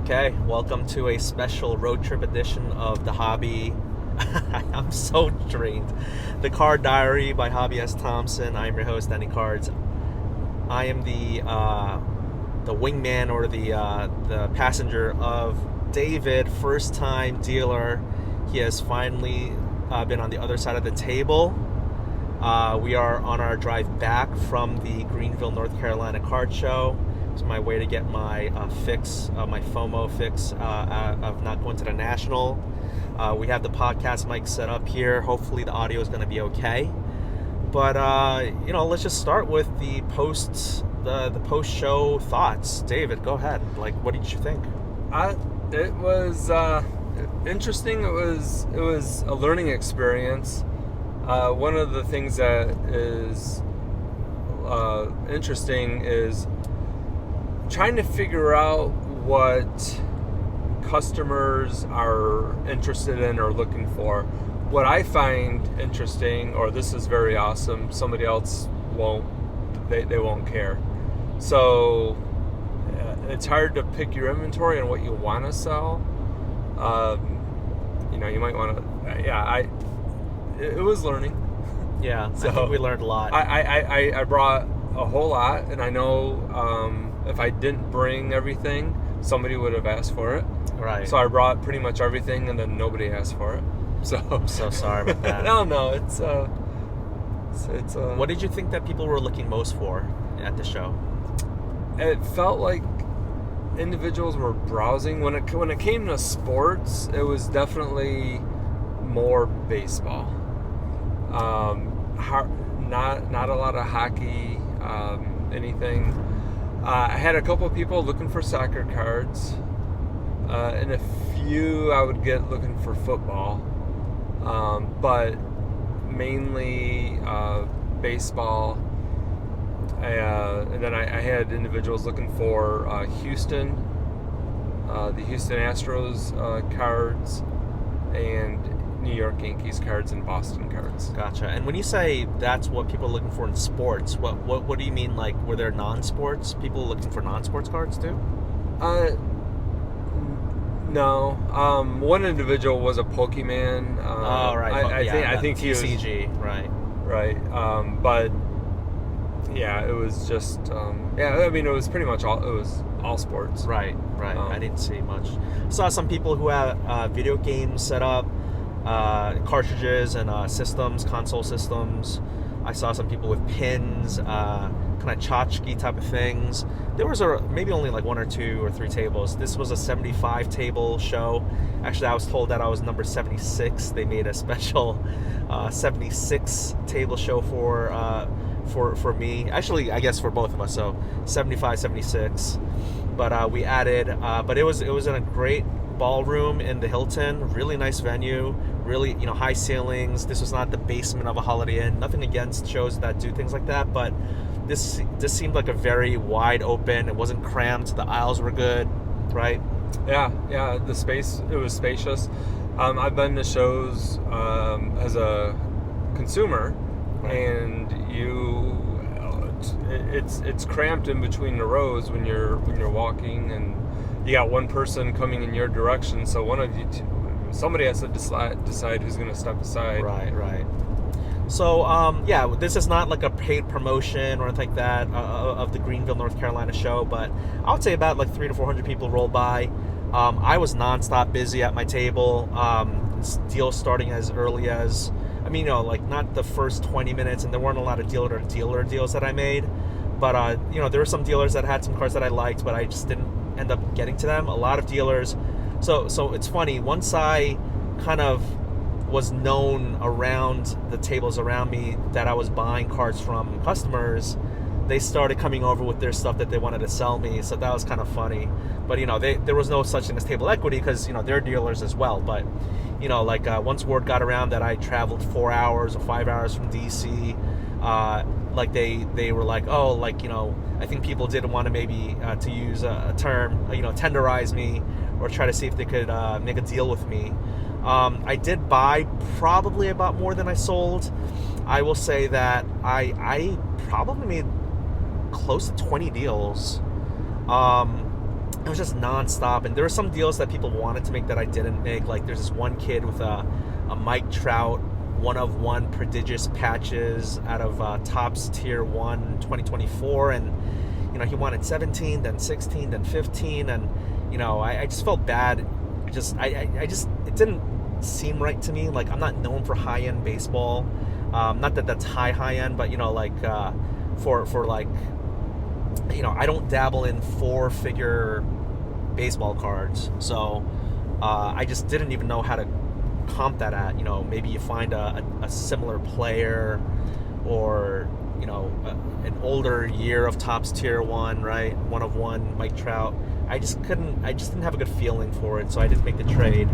Okay, welcome to a special road trip edition of The Hobby. I'm so drained. The Card Diary by Hobby S. Thompson. I'm your host, Danny Cards. I am the wingman or the passenger of David, first time dealer. He has finally been on the other side of the table. We are on our drive back from the Greenville, North Carolina card show. It's my way to get my fix, my FOMO fix of not going to the National. We have the podcast mic set up here. Hopefully the audio is going to be okay. But let's just start with the post-show thoughts. David, go ahead. What did you think? It was interesting. It was a learning experience. One of the things that is interesting is trying to figure out what customers are interested in or looking for. What I find interesting, or this is very awesome, somebody else won't, they won't care. So it's hard to pick your inventory and what you want to sell. You might want to, it was learning. Yeah, so I think we learned a lot. I brought a whole lot, and I know if I didn't bring everything, somebody would have asked for it. Right. So I brought pretty much everything, and then nobody asked for it. So I'm so sorry about that. No, it's What did you think that people were looking most for at the show? It felt like individuals were browsing. When it came to sports, it was definitely more baseball. Not a lot of hockey, anything. I had a couple of people looking for soccer cards, and a few I would get looking for football, but mainly baseball. And then I had individuals looking for Houston, the Houston Astros cards, and New York Yankees cards and Boston cards. Gotcha. And when you say that's what people are looking for in sports, what do you mean? Were there non-sports people looking for non-sports cards too? No. One individual was a Pokemon. Right. I think he was TCG. Right. Right. But yeah, it was just it was pretty much all sports. Right. I didn't see much. Saw some people who have video games set up. Cartridges and console systems. I saw some people with pins, kind of tchotchke type of things. There was maybe only one or two or three tables. This was a 75 table show. Actually, I was told that I was number 76. They made a special 76 table show for me. Actually, I guess for both of us. So 75, 76. But we added. But it was in a great ballroom in the Hilton. Really nice venue. Really, high ceilings. This was not the basement of a Holiday Inn. Nothing against shows that do things like that, but this seemed like a very wide open. It wasn't crammed. The aisles were good, right? Yeah. The space, it was spacious. I've been to shows as a consumer, right. And it's cramped in between the rows when you're walking, and you got one person coming in your direction. So one of you somebody has to decide who's going to step aside. Right. So, this is not like a paid promotion or anything like that of the Greenville, North Carolina show, but I would say about 300 to 400 people rolled by. I was nonstop busy at my table. Deals starting as early as, not the first 20 minutes, and there weren't a lot of dealer deals that I made, but, there were some dealers that had some cards that I liked, but I just didn't end up getting to them. A lot of dealers. So it's funny, once I kind of was known around the tables around me that I was buying cards from customers, they started coming over with their stuff that they wanted to sell me, so that was kind of funny. But, there was no such thing as table equity because, they're dealers as well. But, once word got around that I traveled 4 hours or 5 hours from D.C., they were I think people did want to maybe, to use a term, tenderize me or try to see if they could make a deal with me. I did buy probably about more than I sold. I will say that I probably made close to 20 deals. it was just nonstop. And there were some deals that people wanted to make that I didn't make. Like there's this one kid with a Mike Trout 1-of-1 prodigious patches out of Topps Tier 1 2024, and he wanted 17, then 16, then 15, and I just felt bad. I just it didn't seem right to me. Like, I'm not known for high-end baseball. Not that that's high-end, but for like, I don't dabble in 4-figure baseball cards. So I just didn't even know how to comp that at. Maybe you find a similar player, or an older year of Topps Tier 1, right? 1-of-1 Mike Trout. I just didn't have a good feeling for it, so I didn't make the trade.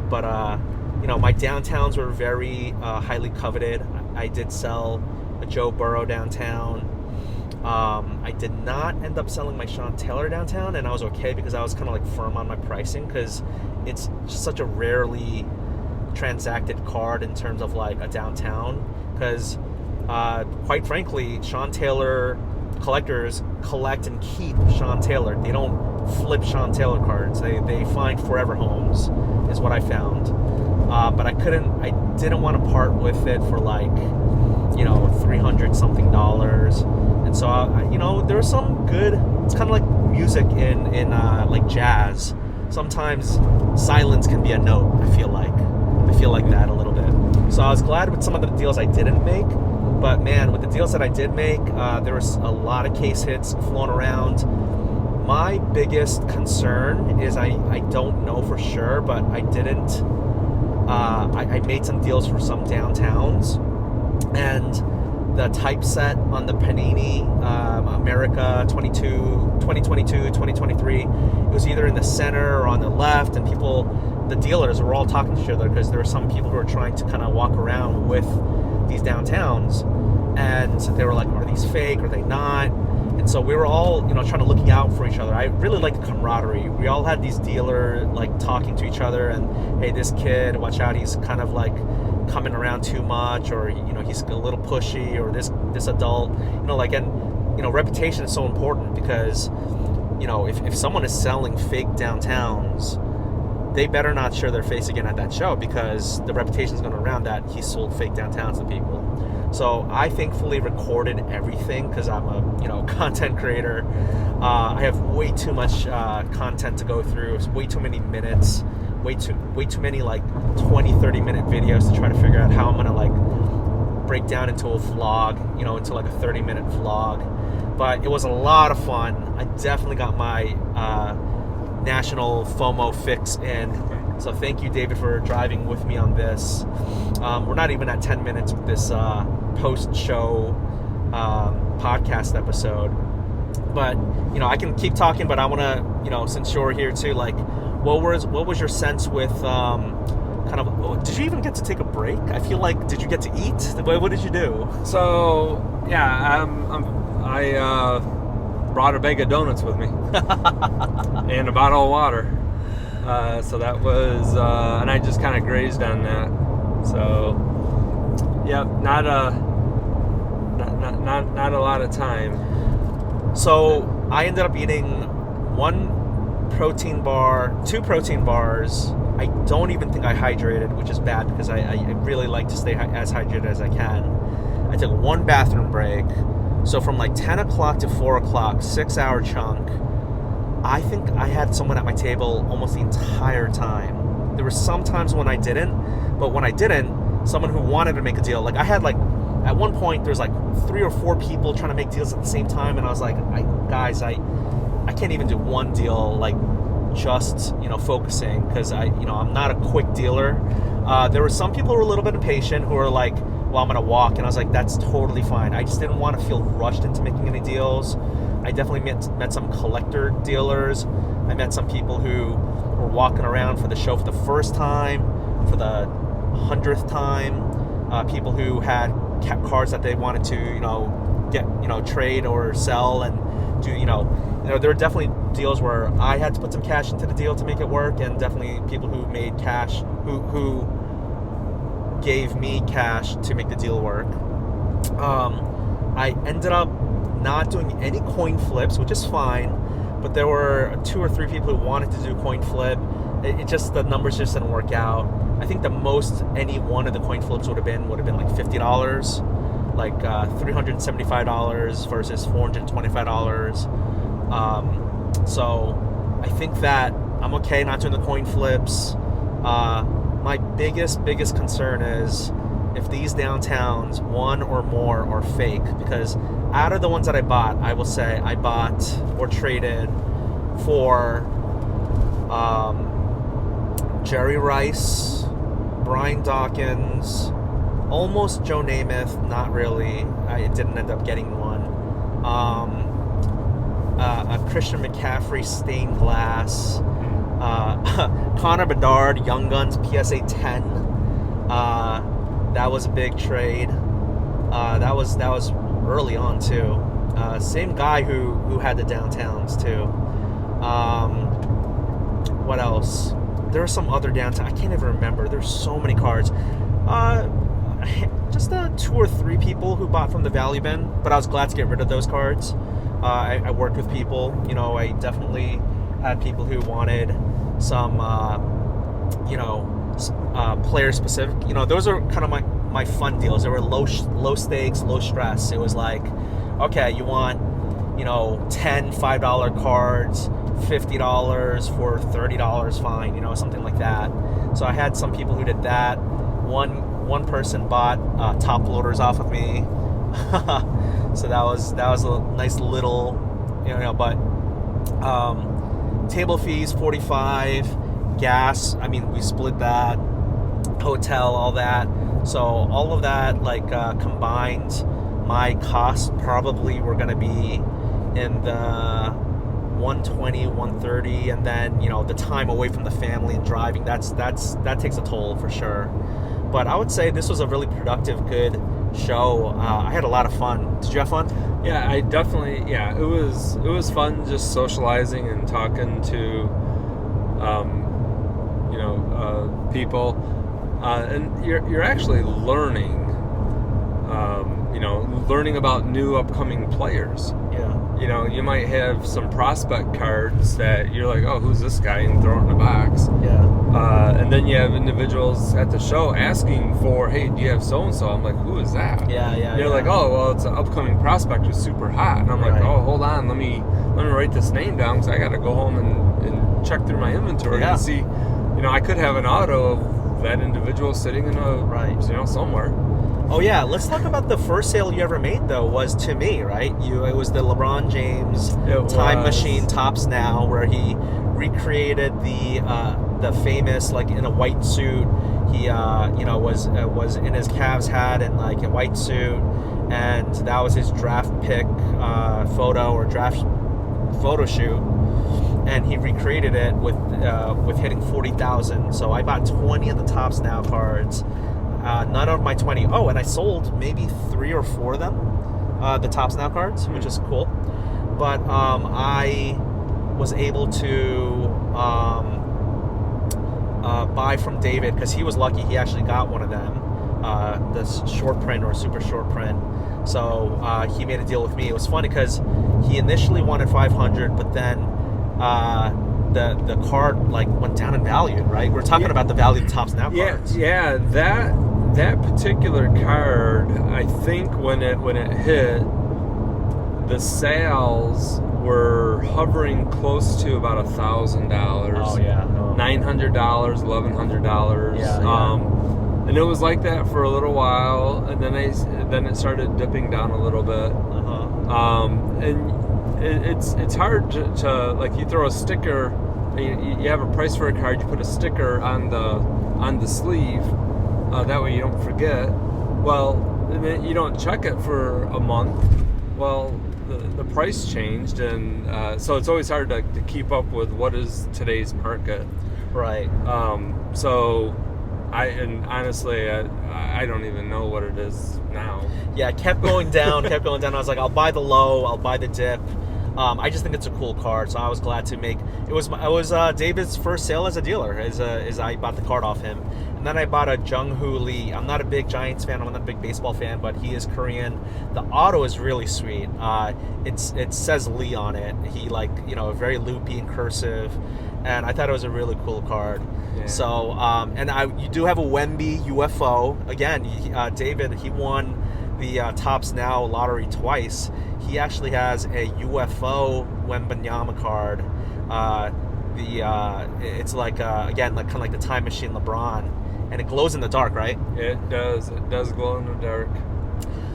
But my downtowns were very highly coveted. I did sell a Joe Burrow downtown. I did not end up selling my Sean Taylor downtown, and I was okay because I was kind of like firm on my pricing, because it's just such a rarely transacted card in terms of like a downtown. Because quite frankly, Sean Taylor collectors collect and keep Sean Taylor. They don't flip Sean Taylor cards. They find forever homes, is what I found. But I didn't want to part with it for like $300 something. And so there was some good, it's kind of like music in like jazz. Sometimes silence can be a note. I feel like that a little bit. So I was glad with some of the deals I didn't make. But man, with the deals that I did make, there was a lot of case hits flown around. My biggest concern is I don't know for sure, but I didn't. I made some deals for some downtowns, and the typeset on the Panini America 2022, 2023, it was either in the center or on the left, and the dealers were all talking to each other, because there were some people who were trying to kind of walk around with these downtowns, and they were like, are these fake, are they not? And so we were all trying to looking out for each other. I really liked the camaraderie. We all had these dealers like talking to each other, and hey, this kid, watch out, he's kind of like coming around too much, or he's a little pushy, or this adult, and reputation is so important, because if someone is selling fake downtowns, they better not show their face again at that show, because the reputation is going around that he sold fake downtowns to people. So I thankfully recorded everything, because I'm a content creator. I have way too much content to go through. It's way too many minutes, way too many like 20-30 minute videos to try to figure out how I'm gonna like break down into a vlog, into like a 30-minute vlog. But it was a lot of fun. I definitely got my national FOMO fix in. So thank you, David, for driving with me on this. We're not even at 10 minutes with this post-show podcast episode. But, I can keep talking, but I want to, since you're here too, like, what was your sense with did you even get to take a break? I feel like, did you get to eat? What did you do? So, yeah, I brought a bag of donuts with me and a bottle of water. So that was, and I just kind of grazed on that. So, yeah, not a lot of time. So I ended up eating 2 protein bars. I don't even think I hydrated, which is bad, because I really like to stay as hydrated as I can. I took 1 bathroom break. So from like 10 o'clock to 4 o'clock, 6-hour chunk. I think I had someone at my table almost the entire time. There were some times when I didn't, but when I didn't, someone who wanted to make a deal, like I had like, at one point there's like 3 or 4 people trying to make deals at the same time, and I was like, guys, I can't even do one deal, like just, focusing, because I'm not a quick dealer. There were some people who were a little bit impatient, who were like, well, I'm gonna walk, and I was like, that's totally fine. I just didn't want to feel rushed into making any deals. I definitely met some collector dealers. I met some people who were walking around for the show for the first time, for the 100th time. People who had cards that they wanted to, get, trade or sell, and do, there were definitely deals where I had to put some cash into the deal to make it work, and definitely people who made cash, who gave me cash to make the deal work. I ended up not doing any coin flips, which is fine, but there were 2 or 3 people who wanted to do coin flip. It just, the numbers just didn't work out. I think the most any one of the coin flips would have been like $50, like $375 versus $425. So I think that I'm okay not doing the coin flips. My biggest concern is if these downtowns, one or more, are fake, because out of the ones that I bought, I will say I bought or traded for Jerry Rice, Brian Dawkins, almost Joe Namath, not really. I didn't end up getting one. A Christian McCaffrey stained glass. Connor Bedard, Young Guns PSA 10. That was a big trade. That was early on too. Same guy who had the downtowns too. What else? There were some other downtown. I can't even remember. There's so many cards. Just 2 or 3 people who bought from the value bin, but I was glad to get rid of those cards. I worked with people. You know, I definitely had people who wanted some, player specific. You know, those are kind of my fun deals. They were low stakes, low stress. It was like, okay, you want, 10 $5 cards, $50 for $30, fine, something like that. So I had some people who did that. One person bought top loaders off of me. So that was a nice little, but table fees $45, gas, I mean, we split that, hotel, all that. So all of that, combined, my costs probably were going to be in the 120, 130, and then the time away from the family and driving, that takes a toll for sure. But I would say this was a really productive, good show. I had a lot of fun. Did you have fun? Yeah, I definitely. Yeah, it was fun just socializing and talking to, people, and you're actually learning, learning about new upcoming players. Yeah. You might have some prospect cards that you're like, oh, who's this guy, and throw it in a box. Yeah. And then you have individuals at the show asking for, hey, do you have so-and-so? I'm like, who is that? Yeah. You're like, oh, well, it's an upcoming prospect who's super hot. And I'm like, oh, hold on, let me write this name down, because I got to go home and check through my inventory and see, I could have an auto of that individual sitting in a, somewhere. Oh yeah, let's talk about the first sale you ever made though. Was to me, right? It was the LeBron James Time Machine Tops Now, where he recreated the famous, in a white suit. He was in his Cavs hat and a white suit, and that was his draft pick photo or draft photo shoot. And he recreated it with hitting 40,000. So I bought 20 of the Tops Now cards. None of my 20. Oh, and I sold maybe 3 or 4 of them, the Tops Now cards, which is cool. But I was able to buy from David, because he was lucky. He actually got one of them, this short print or super short print. So he made a deal with me. It was funny because he initially wanted 500, but then the card went down in value. Right? We're talking about the value of the Tops Now cards. Yeah. That particular card, I think when it hit, the sales were hovering close to about $1,000. Oh yeah, $900, $1,100. Yeah. And it was like that for a little while, and then it started dipping down a little bit. And it's hard to you throw a sticker. You have a price for a card. You put a sticker on the sleeve. That way you don't forget. Well, and then you don't check it for a month. Well, the price changed, and so it's always hard to keep up with what is today's market. Right. So honestly, I don't even know what it is now. Yeah, it kept going down. I was like, I'll buy the low, I'll buy the dip. I just think it's a cool card, so I was glad to make. It was David's first sale as a dealer. As I bought the card off him, and And then I bought a Jung-Hoo Lee. I'm not a big Giants fan. I'm not a big baseball fan, but he is Korean. The auto is really sweet. It says Lee on it. He very loopy and cursive, and I thought it was a really cool card. Yeah. So you do have a Wemby UFO. Again, David, he won the Topps Now lottery twice. He actually has a UFO Wembanyama card. It's like again, like kind of like the Time Machine LeBron, and it glows in the dark, right? It does. It does glow in the dark.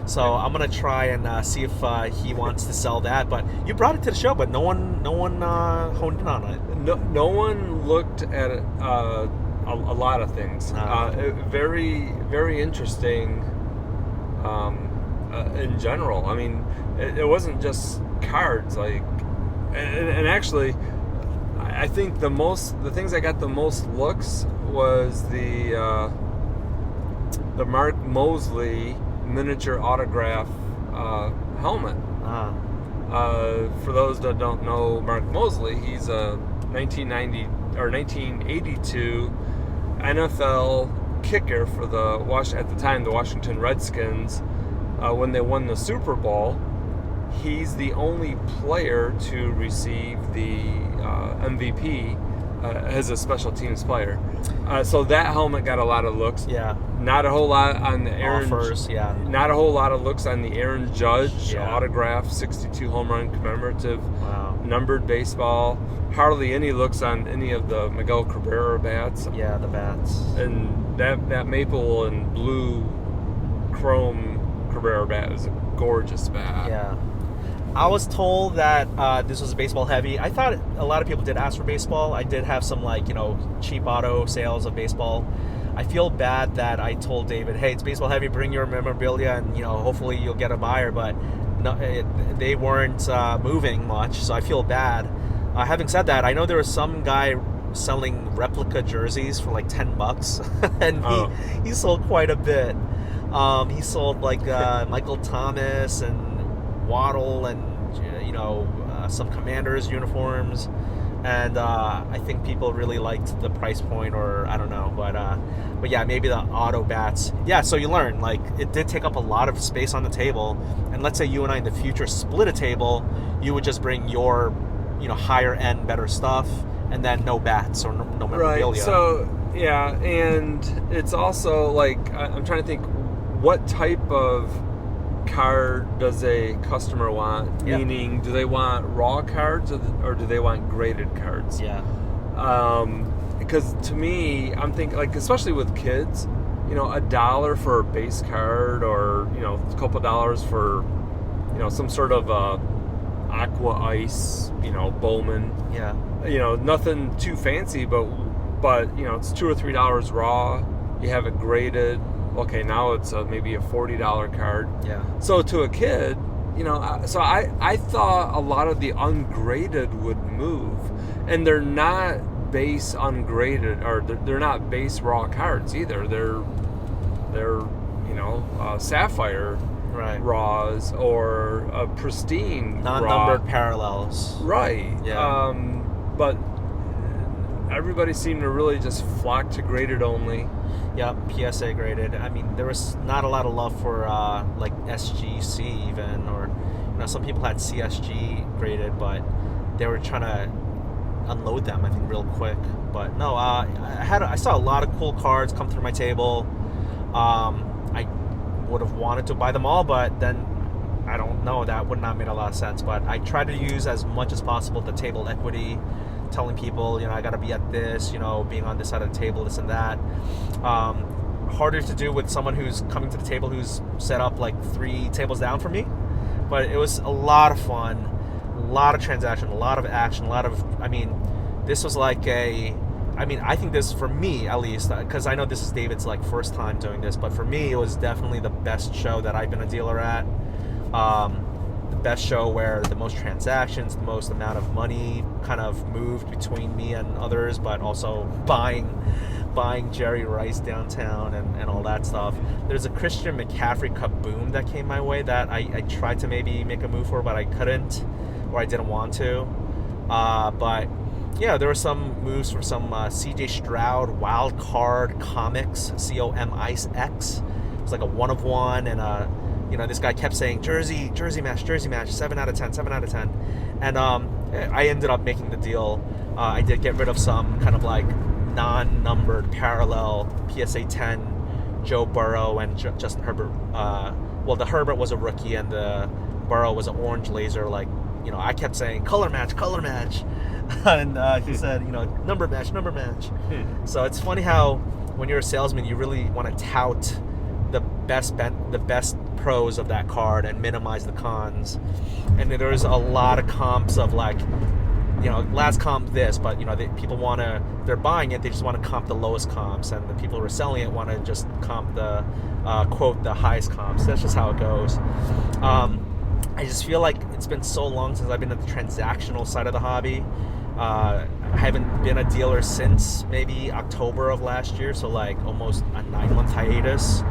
So I'm gonna try and see if he wants to sell that. But you brought it to the show, but no one honed in on it. No one looked at it, a lot of things. Very, very interesting. In general, I mean, it wasn't just cards. And actually, I think the things that got the most looks was the Mark Mosley miniature autograph helmet. For those that don't know Mark Mosley, he's a 1990 or 1982 NFL kicker for at the time the Washington Redskins. When they won the Super Bowl, he's the only player to receive the MVP as a special teams player. So that helmet got a lot of looks. Yeah. Not a whole lot on the Aaron. Offers, yeah. Not a whole lot of looks on the Aaron Judge Yeah. autograph 62 home run commemorative numbered baseball. Hardly any looks on any of the Miguel Cabrera bats. Yeah, the bats. And that maple and blue chrome Cabrera bat is a gorgeous bat. Yeah. I was told that this was baseball heavy. I thought a lot of people did ask for baseball. I did have some cheap auto sales of baseball. I feel bad that I told David, hey, it's baseball heavy, bring your memorabilia and hopefully you'll get a buyer, but no, they weren't moving much, so I feel bad. Having said that, I know there was some guy selling replica jerseys for like $10 and he sold quite a bit. He sold Michael Thomas and Waddle and some Commanders uniforms, and I think people really liked the price point, or I don't know, but yeah, maybe the auto bats. Yeah, so you learn it did take up a lot of space on the table, and let's say you and I in the future split a table, you would just bring your higher end better stuff, and then no bats or no memorabilia. Right. So yeah, and it's also I'm trying to think, what type of card does a customer want? Yeah. Meaning, do they want raw cards or do they want graded cards? Yeah. Because to me, I'm thinking especially with kids, $1 for a base card, or a couple dollars for some sort of aqua ice, Bowman. Yeah. Nothing too fancy, but it's $2 or $3 raw. You have it graded. Okay, now it's maybe a $40 card. Yeah. So to a kid, so I thought a lot of the ungraded would move, and they're not base ungraded, or they're not base raw cards either. They're sapphire raws, or a pristine non-numbered raw. Parallels. Right. Yeah. But everybody seemed to really just flock to graded only. Yep, PSA graded. I mean, there was not a lot of love for SGC even, or some people had CSG graded, but they were trying to unload them, I think, real quick. But no, I saw a lot of cool cards come through my table. I would have wanted to buy them all, but then I don't know, that would not make a lot of sense. But I tried to use as much as possible the table equity, telling people, I got to be at this, being on this side of the table, this and that. Harder to do with someone who's coming to the table who's set up 3 tables down from me. But it was a lot of fun, a lot of transaction, a lot of action, this was I think this, for me at least, because I know this is David's first time doing this, but for me it was definitely the best show that I've been a dealer at. The best show where the most transactions, the most amount of money kind of moved between me and others, but also buying Jerry Rice downtown and all that stuff. There's a Christian McCaffrey Kaboom that came my way that I tried to maybe make a move for, but I couldn't, or I didn't want to. But yeah, there were some moves for some CJ Stroud Wild Card Comics, COMIX. It was like a 1 of 1, and this guy kept saying jersey match, 7 out of 10, 7 out of 10, and I ended up making the deal. I did get rid of some kind of like non-numbered parallel PSA 10 Joe Burrow and Justin Herbert. Well, the Herbert was a rookie and the Burrow was an orange laser. Like, I kept saying color match, and he said, number match. So it's funny how when you're a salesman, you really want to tout the best pros of that card and minimize the cons. And there's a lot of comps of like, last comp this, but people they're buying it, they just want to comp the lowest comps, and the people who are selling it want to just comp the quote the highest comps. That's just how it goes. I just feel like it's been so long since I've been at the transactional side of the hobby. I haven't been a dealer since maybe October of last year, so like almost a 9-month hiatus.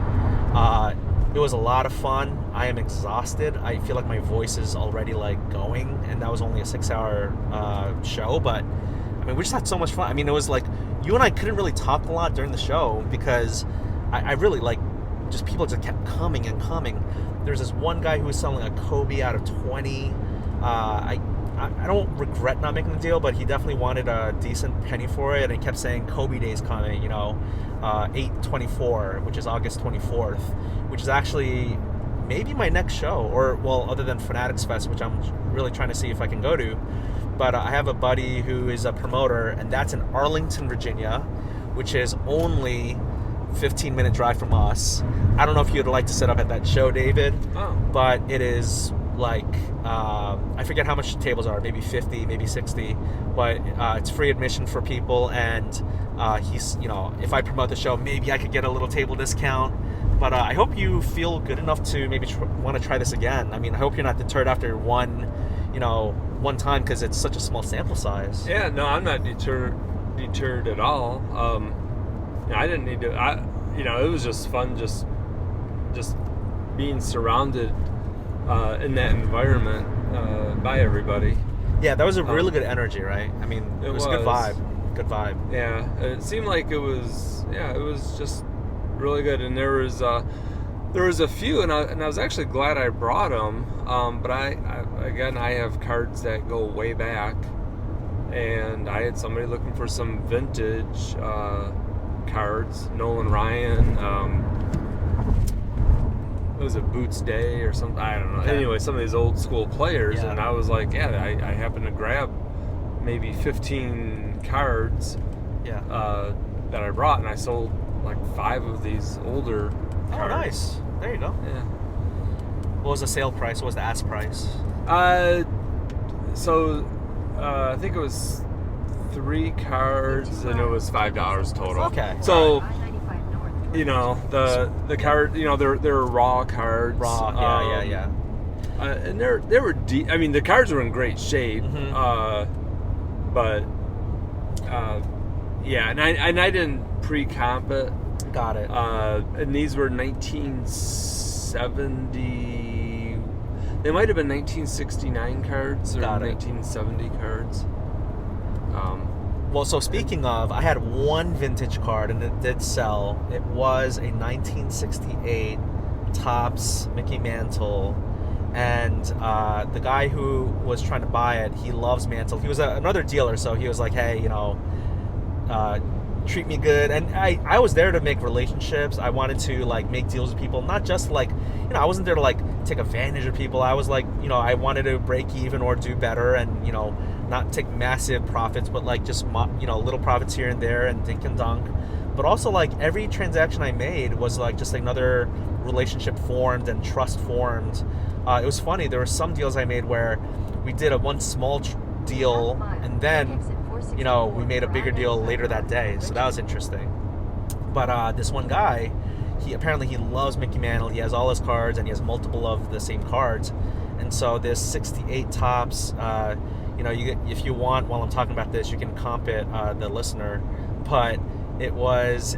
It was a lot of fun. I am exhausted. I feel like my voice is already like going, and that was only a 6-hour show, but I mean, we just had so much fun. I mean, it was like you and I couldn't really talk a lot during the show because I really like just people just kept coming and coming. There's this one guy who was selling a Kobe out of 20. I don't regret not making the deal, but he definitely wanted a decent penny for it, and he kept saying Kobe Day's coming, 8/24, which is August 24th, which is actually maybe my next show, or, well, other than Fanatics Fest, which I'm really trying to see if I can go to. But I have a buddy who is a promoter, and that's in Arlington, Virginia, which is only 15-minute drive from us. I don't know if you'd like to set up at that show, David, but it is like, I forget how much tables are, maybe 50, maybe 60, but it's free admission for people, and he's, if I promote the show, maybe I could get a little table discount. But I hope you feel good enough to maybe want to try this again. I mean, I hope you're not deterred after one time, because it's such a small sample size. Yeah, no, I'm not deterred at all. I didn't need to. It was just fun, just being surrounded in that environment by everybody. Yeah, that was a really good energy, right? I mean, it was a good vibe. Good vibe. Yeah, it seemed like it was. Yeah, it was just really good, and there was a few, and I was actually glad I brought them. But I have cards that go way back, and I had somebody looking for some vintage cards. Nolan Ryan. It was a Boots Day or something. I don't know. Okay. Anyway, some of these old school players, Yeah. and I was like, I happened to grab maybe 15 cards. Yeah. That I brought, and I sold like 5 of these older cards. Oh, nice. There you go. Yeah. What was the sale price? What was the ask price? So I think it was 3 cards, and it was $5 total. Okay. So the card, they're raw cards. Raw. Yeah. And they were deep. I mean, the cards were in great shape. Mm-hmm. But yeah, and I didn't pre-comp it. Got it. And these were 1970. They might have been 1969 cards or 1970 cards. Well, so speaking of, I had one vintage card, and it did sell. It was a 1968 Topps Mickey Mantle, and the guy who was trying to buy it, he loves Mantle. He was another dealer, so he was like, hey, treat me good. And I was there to make relationships. I wanted to like make deals with people, not just like, I wasn't there to like take advantage of people. I was like, I wanted to break even or do better, and not take massive profits, but like just little profits here and there and dink and dunk. But also like every transaction I made was like just another relationship formed and trust formed. It was funny, there were some deals I made where we did one small deal, and then we made a bigger deal later that day, so that was interesting. But this one guy, he loves Mickey Mantle. He has all his cards, and he has multiple of the same cards. And so this 68 Topps, if you want, while I'm talking about this, you can comp it, the listener. But it was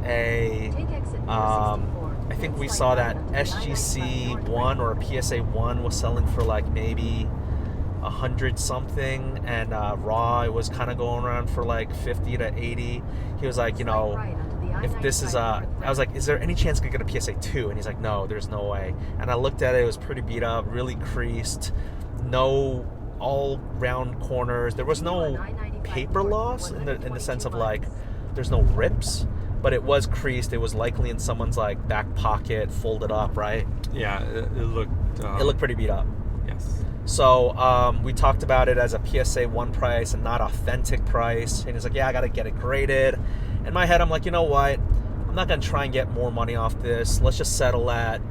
I think we saw that SGC 1 or PSA 1 was selling for like maybe 100 something, and raw it was kind of going around for like 50 to 80. He was like, if this is I was like, is there any chance I could get a PSA 2? And he's like, no, there's no way. And I looked at it, it was pretty beat up, really creased, no all round corners. There was no paper loss in the sense of like there's no rips, but it was creased. It was likely in someone's like back pocket, folded up, right? Yeah, it looked pretty beat up. Yes. So we talked about it as a PSA 1 price and not authentic price. And he's like, yeah, I got to get it graded. In my head, I'm like, you know what? I'm not going to try and get more money off this. Let's just settle at,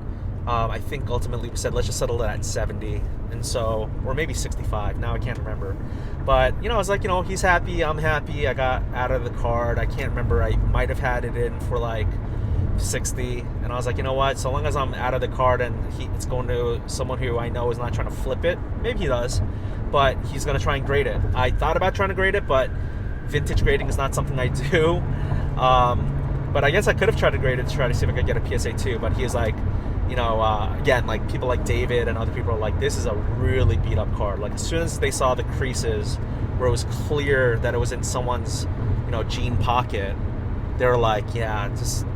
I think ultimately we said, let's just settle it at 70. And so, or maybe 65. Now I can't remember. But, I was like, he's happy. I'm happy. I got out of the card. I can't remember. I might have had it in for like 60, and I was like, you know what, so long as I'm out of the card and it's going to someone who I know is not trying to flip it, maybe he does, but he's going to try and grade it. I thought about trying to grade it, but vintage grading is not something I do. But I guess I could have tried to grade it to try to see if I could get a PSA 2, but he's like, again, like people like David and other people are like, this is a really beat up card. Like as soon as they saw the creases where it was clear that it was in someone's jean pocket, they were like, yeah, just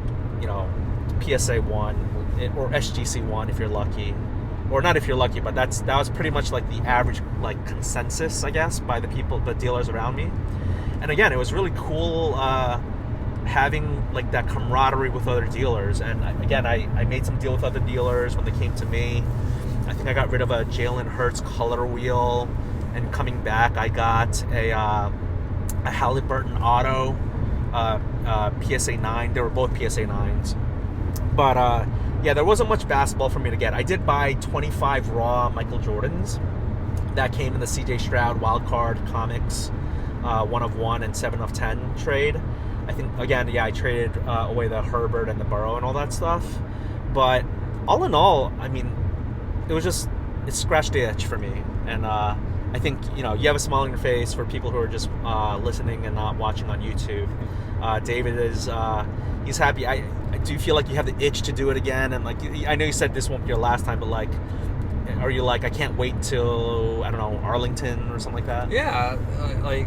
PSA 1 or SGC 1 if you're lucky, or not if you're lucky, but that was pretty much like the average like consensus, I guess, by the dealers around me. And again, it was really cool having like that camaraderie with other dealers. And again, I made some deal with other dealers when they came to me. I think I got rid of a Jalen Hurts color wheel, and coming back I got a Halliburton auto PSA 9. They were both PSA 9s. But yeah, there wasn't much basketball for me to get. I did buy 25 raw Michael Jordans. That came in the CJ Stroud Wildcard Comics 1 of 1 and 7 of 10 trade. I think, again, yeah, I traded away the Herbert and the Burrow and all that stuff. But all in all, I mean, it scratched the itch for me. And I think, you have a smile on your face for people who are just listening and not watching on YouTube. David is, he's happy. I do feel like you have the itch to do it again. And like, I know you said this won't be your last time, but like, are you like, I can't wait till, I don't know, Arlington or something like that? Yeah. Like,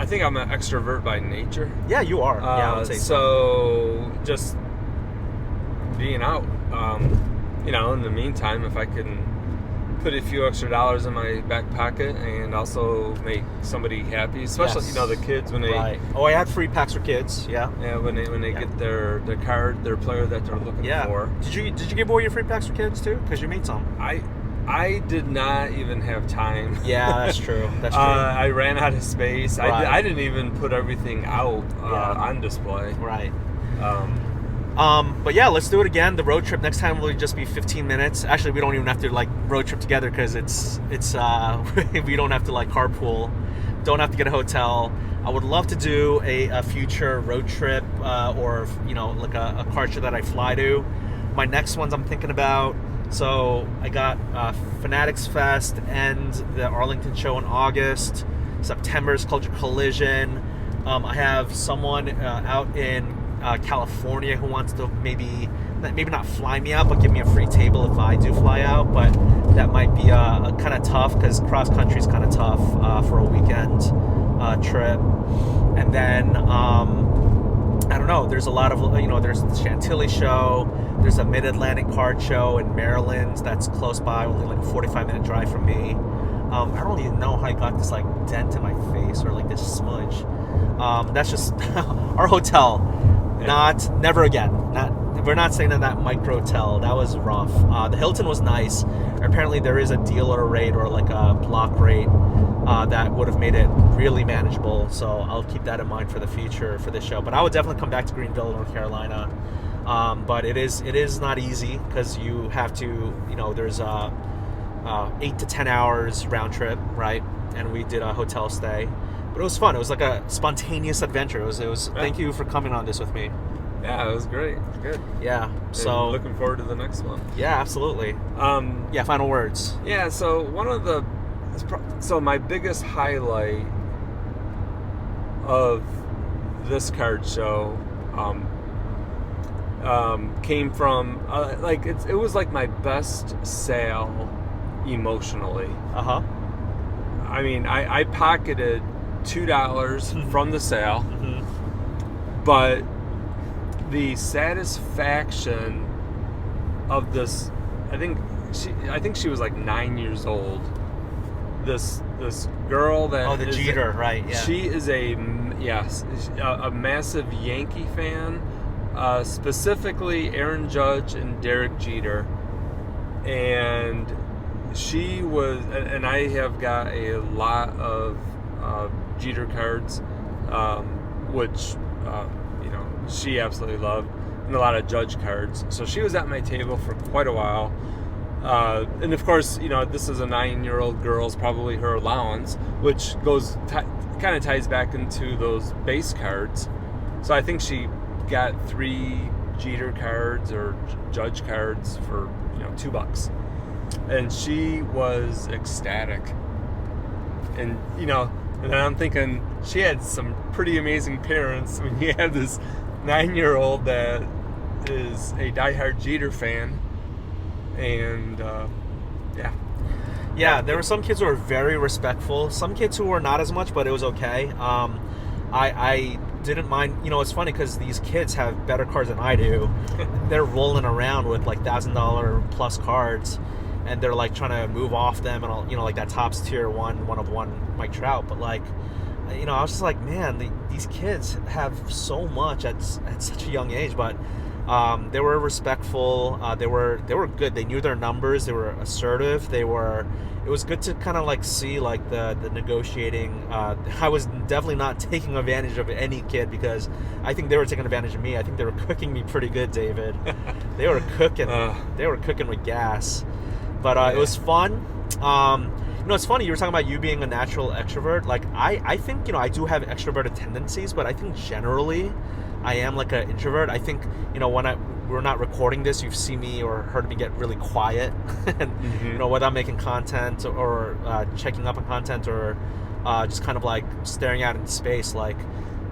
I think I'm an extrovert by nature. Yeah, you are. Yeah, I would say so. Just being out, in the meantime, if I can put a few extra dollars in my back pocket and also make somebody happy, especially yes. The kids when they I had free packs for kids. Yeah when they get their card, their player that they're looking for. Did you give away your free packs for kids too? Because you made some. I did not even have time. Yeah, that's true. That's true. I ran out of space. Right. I didn't even put everything out on display. Right. But yeah, let's do it again. The road trip next time will just be 15 minutes. Actually, we don't even have to like road trip together because it's we don't have to like carpool. Don't have to get a hotel. I would love to do a future road trip or like a car show that I fly to. My next ones I'm thinking about. So I got Fanatics Fest and the Arlington show in August. September's Culture Collision. I have someone out in California who wants to maybe not fly me out, but give me a free table if I do fly out. But that might be kind of tough because cross country is kind of tough for a weekend trip. And then I don't know. There's a lot of there's the Chantilly show. There's a Mid-Atlantic card show in Maryland that's close by, only like a 45-minute drive from me. I don't even know how I got this like dent in my face or like this smudge. That's just our hotel. Never again. We're not staying in that micro hotel. That was rough. The Hilton was nice. Apparently there is a dealer rate or like a block rate that would have made it really manageable. So I'll keep that in mind for the future for this show. But I would definitely come back to Greenville, North Carolina. But it is not easy because you have to, there's 8 to 10 hours round trip, right? And we did a hotel stay. But it was fun. It was like a spontaneous adventure. It was. Yeah. Thank you for coming on this with me. Yeah, it was great. It was good. Yeah. So and looking forward to the next one. Yeah, absolutely. Yeah. Final words. Yeah. So my biggest highlight of this card show came from it was like my best sale emotionally. Uh-huh. I mean, I pocketed $2 from the sale, but the satisfaction of this, I think she was like 9 years old. This girl that the Jeter, right? Yeah. She is a massive Yankee fan, specifically Aaron Judge and Derek Jeter, and she was, and I have got a lot of Jeter cards, which she absolutely loved, and a lot of Judge cards. So she was at my table for quite a while. And of course, this is a 9-year-old girl's probably her allowance, which goes kind of ties back into those base cards. So I think she got 3 Jeter cards or Judge cards for $2, and she was ecstatic. And and I'm thinking she had some pretty amazing parents when you have this 9-year-old that is a diehard Jeter fan. And there were some kids who were very respectful, some kids who were not as much, but it was okay. I didn't mind. It's funny because these kids have better cards than I do. They're rolling around with like $1,000 plus cards, and they're like trying to move off them, and like that Topps tier 1 of 1 Mike Trout. But like, I was just like, man, these kids have so much at such a young age. But they were respectful. They were good. They knew their numbers. They were assertive. It was good to kind of like see like the negotiating. I was definitely not taking advantage of any kid, because I think they were taking advantage of me. I think they were cooking me pretty good, David. They were cooking. They were cooking with gas. But it was fun. It's funny, you were talking about you being a natural extrovert. Like, I think, I do have extroverted tendencies, but I think generally I am like an introvert. I think, when we're not recording this, you've seen me or heard me get really quiet, and without making content or checking up on content or just kind of like staring out into space. Like,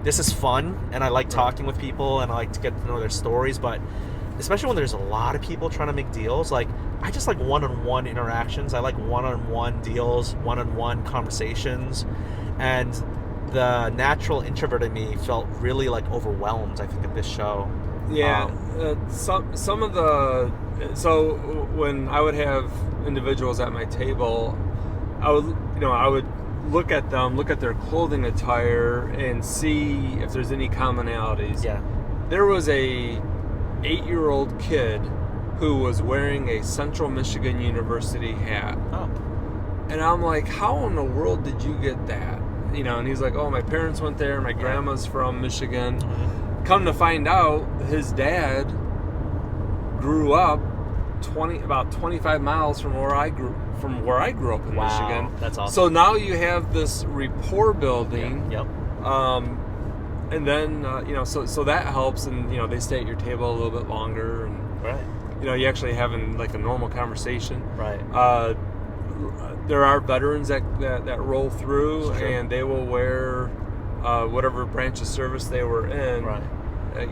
this is fun, and I like talking with people, and I like to get to know their stories. But especially when there's a lot of people trying to make deals, like, I just like one-on-one interactions. I like one-on-one deals, one-on-one conversations, and the natural introvert in me felt really like overwhelmed, I think, at this show. Yeah, some of the, so when I would have individuals at my table, I would look at them, look at their clothing attire, and see if there's any commonalities. Yeah. There was a 8-year-old kid who was wearing a Central Michigan University hat. Oh. And I'm like, how in the world did you get that? And he's like, oh, my parents went there. My grandma's from Michigan. Mm-hmm. Come to find out, his dad grew up about 25 miles from where I grew up in Michigan. That's awesome. So now you have this rapport building. Yep. And then so that helps, and they stay at your table a little bit longer, and right. You actually having like a normal conversation. Right. There are veterans that roll through, and they will wear whatever branch of service they were in. Right.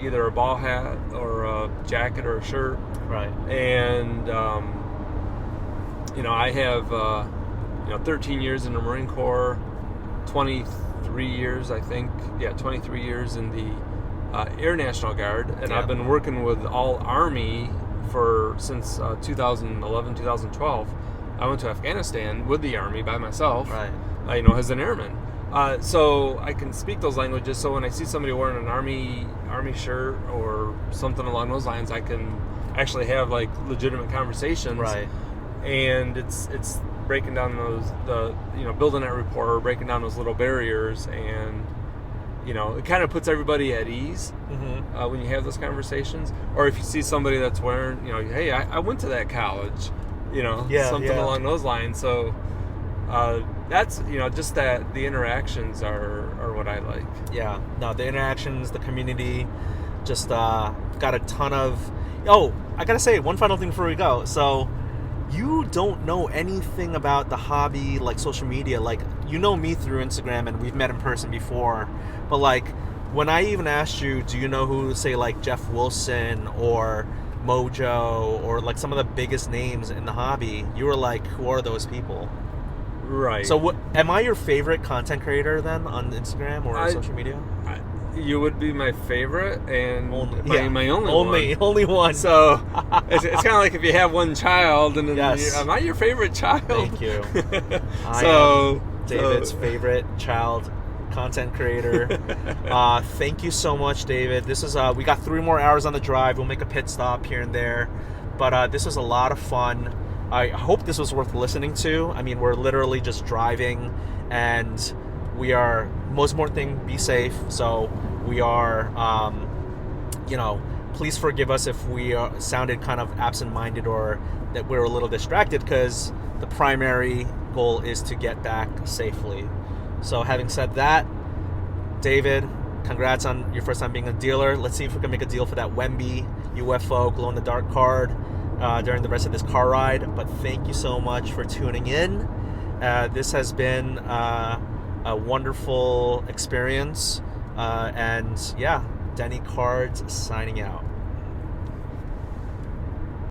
Either a ball hat or a jacket or a shirt. Right. And I have 13 years in the Marine Corps, 23 years I think. Yeah, 23 years in the Air National Guard, and I've been working with all Army since 2011, 2012. I went to Afghanistan with the Army by myself. Right. As an airman. So I can speak those languages. So when I see somebody wearing an army shirt or something along those lines, I can actually have like legitimate conversations. Right. And it's breaking down building that rapport, breaking down those little barriers, and it kind of puts everybody at ease when you have those conversations. Or if you see somebody that's wearing, hey, I went to that college, something along those lines. So that's just that the interactions are what I like. Yeah, no, the interactions, the community, just got a ton of. Oh, I gotta say one final thing before we go. So you don't know anything about the hobby, like social media. Like, me through Instagram, and we've met in person before, but like when I even asked you, do you know who, say, like Jeff Wilson or Mojo or like some of the biggest names in the hobby, you were like, who are those people? Right. So am I your favorite content creator then on Instagram or social media? You would be my favorite and my only one. So it's kind of like if you have one child and then am I your favorite child? Thank you. I am David's favorite child content creator. Thank you so much, David. This is we got 3 more hours on the drive. We'll make a pit stop here and there, but this was a lot of fun. I hope this was worth listening to. I mean, we're literally just driving, and we are, most important thing, be safe. So we are, please forgive us if we sounded kind of absent-minded or that we're a little distracted, because the primary goal is to get back safely. So having said that, David, congrats on your first time being a dealer. Let's see if we can make a deal for that Wemby UFO glow-in-the-dark card during the rest of this car ride. But thank you so much for tuning in. This has been a wonderful experience. And yeah, Denny Cards signing out.